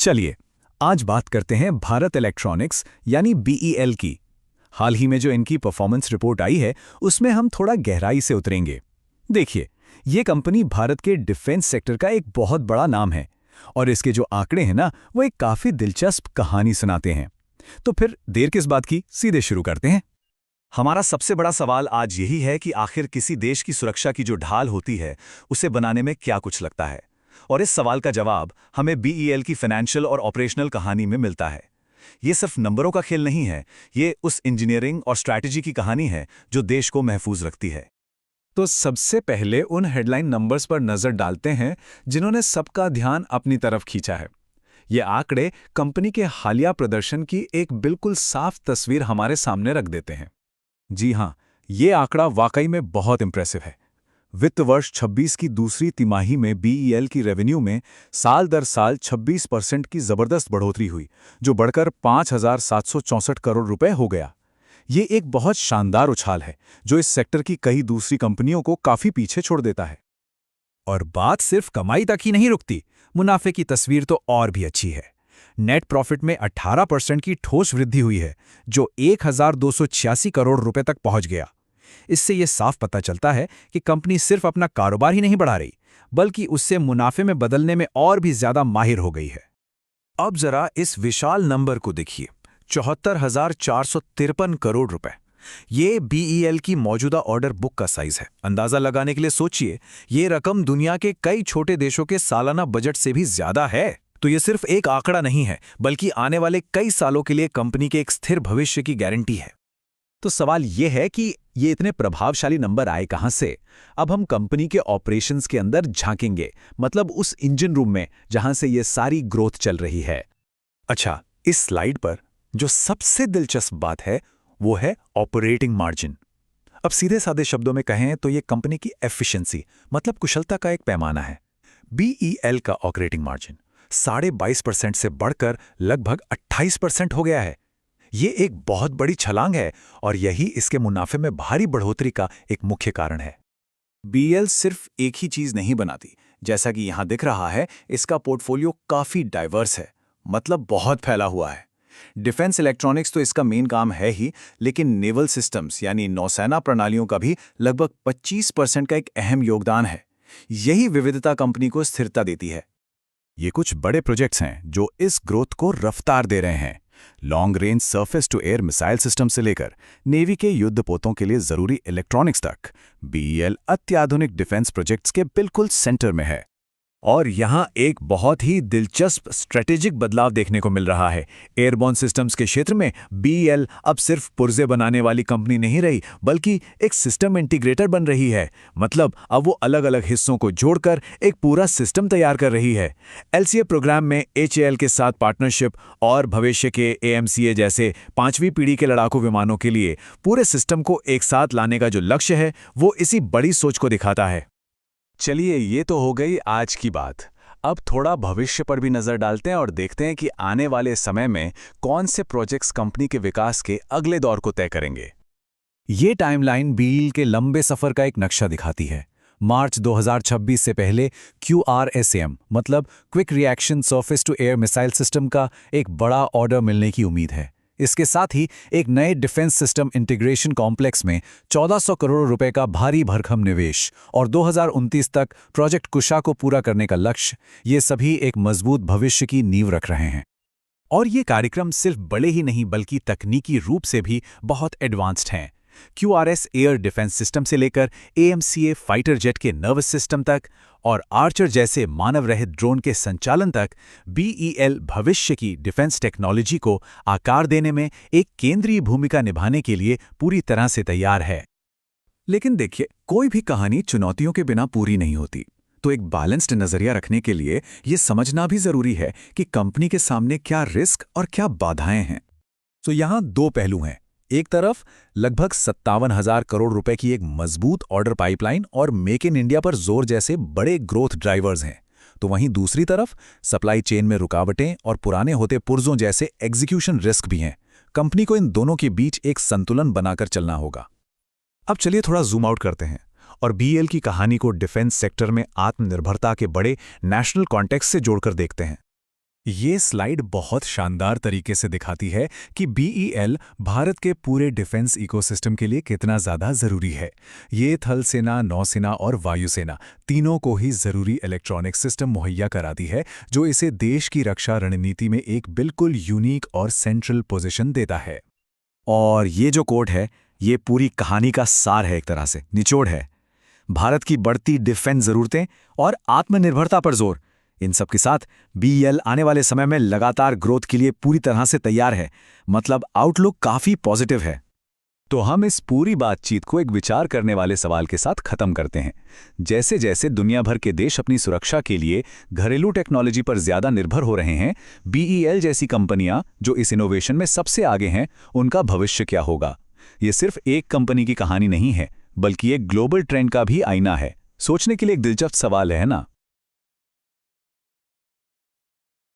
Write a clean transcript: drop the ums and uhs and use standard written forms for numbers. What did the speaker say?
चलिए आज बात करते हैं भारत इलेक्ट्रॉनिक्स यानी बीईएल की। हाल ही में जो इनकी परफॉर्मेंस रिपोर्ट आई है उसमें हम थोड़ा गहराई से उतरेंगे। देखिए, ये कंपनी भारत के डिफेंस सेक्टर का एक बहुत बड़ा नाम है और इसके जो आंकड़े हैं ना, वो एक काफी दिलचस्प कहानी सुनाते हैं। तो फिर देर किस बात की, सीधे शुरू करते हैं। हमारा सबसे बड़ा सवाल आज यही है कि आखिर किसी देश की सुरक्षा की जो ढाल होती है उसे बनाने में क्या कुछ लगता है, और इस सवाल का जवाब हमें बीईएल की फाइनेंशियल और ऑपरेशनल कहानी में मिलता है। ये सिर्फ नंबरों का खेल नहीं है, ये उस इंजीनियरिंग और स्ट्रैटेजी की कहानी है जो देश को महफूज रखती है। तो सबसे पहले उन हेडलाइन नंबर्स पर नजर डालते हैं जिन्होंने सबका ध्यान अपनी तरफ खींचा है। ये आंकड़े कंपनी के हालिया प्रदर्शन की एक बिल्कुल साफ तस्वीर हमारे सामने रख देते हैं। जी हाँ, ये आंकड़ा वाकई में बहुत इंप्रेसिव है। वित्त वर्ष 26 की दूसरी तिमाही में बीईएल की रेवेन्यू में साल दर साल 26% की जबरदस्त बढ़ोतरी हुई, जो बढ़कर 5,764 करोड़ रुपए हो गया। ये एक बहुत शानदार उछाल है जो इस सेक्टर की कई दूसरी कंपनियों को काफी पीछे छोड़ देता है। और बात सिर्फ कमाई तक ही नहीं रुकती, मुनाफे की तस्वीर तो और भी अच्छी है। नेट प्रॉफिट में 18% की ठोस वृद्धि हुई है, जो 1,286 करोड़ रुपए तक पहुंच गया। इससे यह साफ पता चलता है कि कंपनी सिर्फ अपना कारोबार ही नहीं बढ़ा रही, बल्कि उससे मुनाफे में बदलने में और भी ज्यादा माहिर हो गई है। अब जरा इस विशाल नंबर को देखिए, 74,453 करोड़ रुपए। ये बीईएल की मौजूदा ऑर्डर बुक का साइज है। अंदाजा लगाने के लिए सोचिए, ये रकम दुनिया के कई छोटे देशों के सालाना बजट से भी ज्यादा है। तो ये सिर्फ एक आंकड़ा नहीं है, बल्कि आने वाले कई सालों के लिए कंपनी के एक स्थिर भविष्य की गारंटी है। तो सवाल यह है कि ये इतने प्रभावशाली नंबर आए कहां से? अब हम कंपनी के ऑपरेशंस के अंदर झांकेंगे, मतलब उस इंजन रूम में जहां से ये सारी ग्रोथ चल रही है। अच्छा, इस स्लाइड पर जो सबसे दिलचस्प बात है वो है ऑपरेटिंग मार्जिन। अब सीधे सादे शब्दों में कहें तो ये कंपनी की एफिशिएंसी, मतलब कुशलता का एक पैमाना है। बीईएल का ऑपरेटिंग मार्जिन 22.5% से बढ़कर लगभग 28% हो गया है। ये एक बहुत बड़ी छलांग है और यही इसके मुनाफे में भारी बढ़ोतरी का एक मुख्य कारण है। बीईएल सिर्फ एक ही चीज नहीं बनाती। जैसा कि यहां दिख रहा है, इसका पोर्टफोलियो काफी डाइवर्स है, मतलब बहुत फैला हुआ है। डिफेंस इलेक्ट्रॉनिक्स तो इसका मेन काम है ही, लेकिन नेवल सिस्टम्स यानी नौसेना प्रणालियों का भी लगभग 25% का एक अहम योगदान है। यही विविधता कंपनी को स्थिरता देती है। ये कुछ बड़े प्रोजेक्ट्स हैं जो इस ग्रोथ को रफ्तार दे रहे हैं। Long range surface to air missile system से लेकर नेवी के युद्धपोतों के लिए जरूरी इलेक्ट्रॉनिक्स तक, बीईएल अत्याधुनिक डिफेंस प्रोजेक्ट्स के बिल्कुल सेंटर में है। और यहाँ एक बहुत ही दिलचस्प स्ट्रेटेजिक बदलाव देखने को मिल रहा है। एयरबॉर्न सिस्टम्स के क्षेत्र में बीईएल अब सिर्फ पुर्जे बनाने वाली कंपनी नहीं रही, बल्कि एक सिस्टम इंटीग्रेटर बन रही है। मतलब अब वो अलग अलग हिस्सों को जोड़कर एक पूरा सिस्टम तैयार कर रही है। एलसीए प्रोग्राम में एचएएल के साथ पार्टनरशिप और भविष्य के एएमसीए जैसे 5वीं पीढ़ी के लड़ाकू विमानों के लिए पूरे सिस्टम को एक साथ लाने का जो लक्ष्य है, वो इसी बड़ी सोच को दिखाता है। चलिए, ये तो हो गई आज की बात। अब थोड़ा भविष्य पर भी नजर डालते हैं और देखते हैं कि आने वाले समय में कौन से प्रोजेक्ट्स कंपनी के विकास के अगले दौर को तय करेंगे। ये टाइमलाइन बीईएल के लंबे सफर का एक नक्शा दिखाती है। मार्च 2026 से पहले QRSAM मतलब quick reaction surface to air missile system का एक बड़ा ऑर्डर मिलने की उम्मीद है। इसके साथ ही एक नए डिफेंस सिस्टम इंटीग्रेशन कॉम्प्लेक्स में 1400 करोड़ रुपए का भारी भरकम निवेश और 2029 तक प्रोजेक्ट कुशा को पूरा करने का लक्ष्य, ये सभी एक मजबूत भविष्य की नींव रख रहे हैं। और ये कार्यक्रम सिर्फ बड़े ही नहीं, बल्कि तकनीकी रूप से भी बहुत एडवांस्ड हैं। QRS एयर डिफेंस सिस्टम से लेकर AMCA फाइटर जेट के नर्वस सिस्टम तक और आर्चर जैसे मानव रहित ड्रोन के संचालन तक, बीईएल भविष्य की डिफेंस टेक्नोलॉजी को आकार देने में एक केंद्रीय भूमिका निभाने के लिए पूरी तरह से तैयार है। लेकिन देखिए, कोई भी कहानी चुनौतियों के बिना पूरी नहीं होती। तो एक बैलेंस्ड नजरिया रखने के लिए ये समझना भी जरूरी है कि कंपनी के सामने क्या रिस्क और क्या बाधाएं हैं। तो यहाँ दो पहलू हैं। एक तरफ लगभग 57,000 करोड़ रुपए की एक मजबूत ऑर्डर पाइपलाइन और मेक इन इंडिया पर जोर जैसे बड़े ग्रोथ ड्राइवर्स हैं। तो वहीं दूसरी तरफ सप्लाई चेन में रुकावटें और पुराने होते पुर्जों जैसे एग्जीक्यूशन रिस्क भी हैं। कंपनी को इन दोनों के बीच एक संतुलन बनाकर चलना होगा। अब चलिए थोड़ा जूम आउट करते हैं और बीईएल की कहानी को डिफेंस सेक्टर में आत्मनिर्भरता के बड़े नेशनल कॉन्टेक्स्ट से जोड़कर देखते हैं। ये स्लाइड बहुत शानदार तरीके से दिखाती है कि बीईएल भारत के पूरे डिफेंस इकोसिस्टम के लिए कितना ज़्यादा ज़रूरी है। ये थल सेना, नौसेना और वायुसेना तीनों को ही ज़रूरी इलेक्ट्रॉनिक सिस्टम मुहैया कराती है, जो इसे देश की रक्षा रणनीति में एक बिल्कुल यूनिक और सेंट्रल पोजीशन देता है। और ये जो कोट है, ये पूरी कहानी का सार है, एक तरह से निचोड़ है। भारत की बढ़ती डिफेंस ज़रूरतें और आत्मनिर्भरता पर जोर, इन सब के साथ बीईएल आने वाले समय में लगातार ग्रोथ के लिए पूरी तरह से तैयार है। मतलब आउटलुक काफ़ी पॉजिटिव है। तो हम इस पूरी बातचीत को एक विचार करने वाले सवाल के साथ खत्म करते हैं। जैसे जैसे दुनिया भर के देश अपनी सुरक्षा के लिए घरेलू टेक्नोलॉजी पर ज्यादा निर्भर हो रहे हैं, बीईएल जैसी कंपनियां जो इस इनोवेशन में सबसे आगे हैं, उनका भविष्य क्या होगा? ये सिर्फ एक कंपनी की कहानी नहीं है, बल्कि एक ग्लोबल ट्रेंड का भी आईना है। सोचने के लिए एक दिलचस्प सवाल है ना?